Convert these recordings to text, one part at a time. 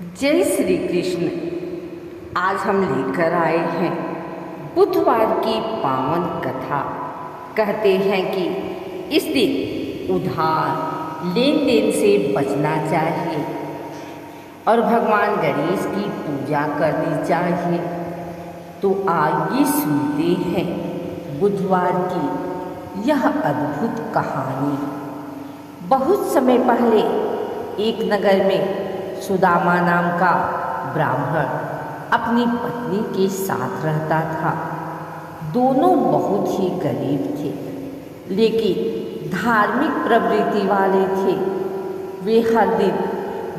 जय श्री कृष्ण। आज हम लेकर आए हैं बुधवार की पावन कथा। कहते हैं कि इस दिन उधार लेन देन से बचना चाहिए और भगवान गणेश की पूजा करनी चाहिए। तो आइए सुनते हैं बुधवार की यह अद्भुत कहानी। बहुत समय पहले एक नगर में सुदामा नाम का ब्राह्मण अपनी पत्नी के साथ रहता था। दोनों बहुत ही गरीब थे, लेकिन धार्मिक प्रवृत्ति वाले थे। वे हर दिन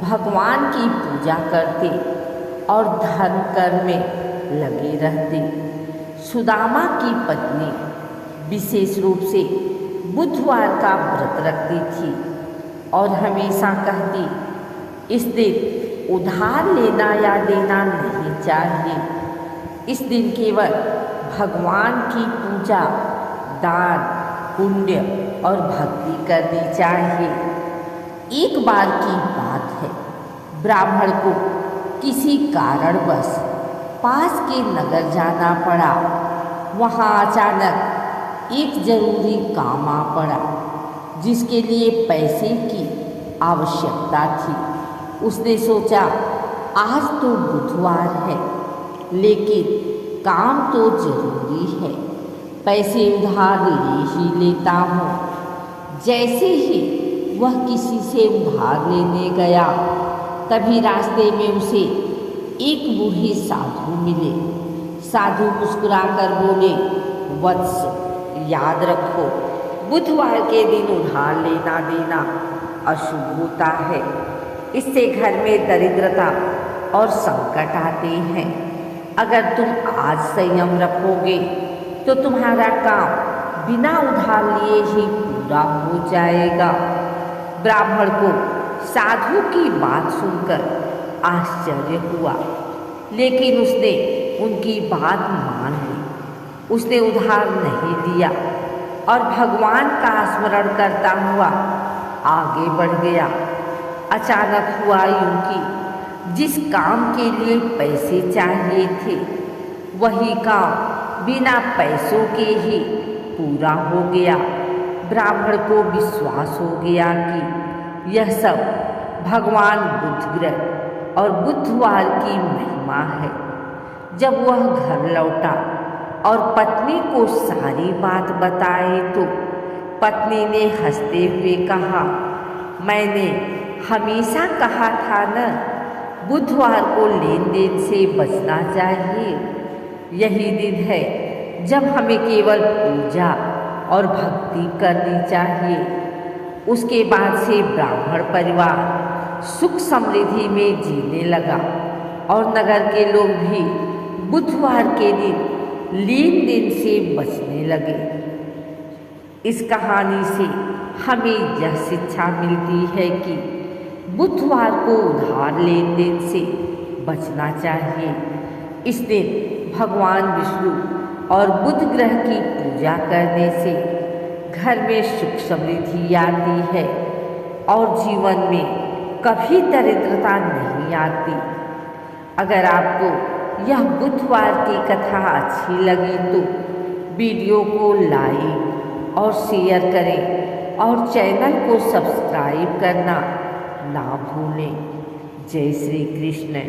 भगवान की पूजा करते और धर्म कर्म में लगे रहते। सुदामा की पत्नी विशेष रूप से बुधवार का व्रत रखती थी और हमेशा कहती, इस दिन उधार लेना या देना नहीं चाहिए। इस दिन केवल भगवान की पूजा, दान, पुण्य और भक्ति करनी चाहिए। एक बार की बात है, ब्राह्मण को किसी कारणवश पास के नगर जाना पड़ा। वहाँ अचानक एक जरूरी काम आ पड़ा, जिसके लिए पैसे की आवश्यकता थी। उसने सोचा, आज तो बुधवार है, लेकिन काम तो जरूरी है, पैसे उधार ले ही लेता हूँ। जैसे ही वह किसी से उधार लेने गया, तभी रास्ते में उसे एक बूढ़े साधु मिले। साधु मुस्कुराकर बोले, वत्स, याद रखो, बुधवार के दिन उधार लेना देना अशुभ होता है। इससे घर में दरिद्रता और संकट आते हैं। अगर तुम आज संयम रखोगे तो तुम्हारा काम बिना उधार लिए ही पूरा हो जाएगा। ब्राह्मण को साधु की बात सुनकर आश्चर्य हुआ, लेकिन उसने उनकी बात मान ली। उसने उधार नहीं दिया और भगवान का स्मरण करता हुआ आगे बढ़ गया। अचानक हुआ यूं कि जिस काम के लिए पैसे चाहिए थे, वही काम बिना पैसों के ही पूरा हो गया। ब्राह्मण को विश्वास हो गया कि यह सब भगवान बुध ग्रह और बुधवार की महिमा है। जब वह घर लौटा और पत्नी को सारी बात बताई, तो पत्नी ने हंसते हुए कहा, मैंने हमेशा कहा था न, बुधवार को लेन देन से बचना चाहिए। यही दिन है जब हमें केवल पूजा और भक्ति करनी चाहिए। उसके बाद से ब्राह्मण परिवार सुख समृद्धि में जीने लगा और नगर के लोग भी बुधवार के दिन लेन देन से बचने लगे। इस कहानी से हमें यह शिक्षा मिलती है कि बुधवार को उधार लेन देन से बचना चाहिए। इस दिन भगवान विष्णु और बुध ग्रह की पूजा करने से घर में सुख समृद्धि आती है और जीवन में कभी दरिद्रता नहीं आती। अगर आपको यह बुधवार की कथा अच्छी लगी तो वीडियो को लाइक और शेयर करें और चैनल को सब्सक्राइब करना ना भूलें। जय श्री कृष्ण।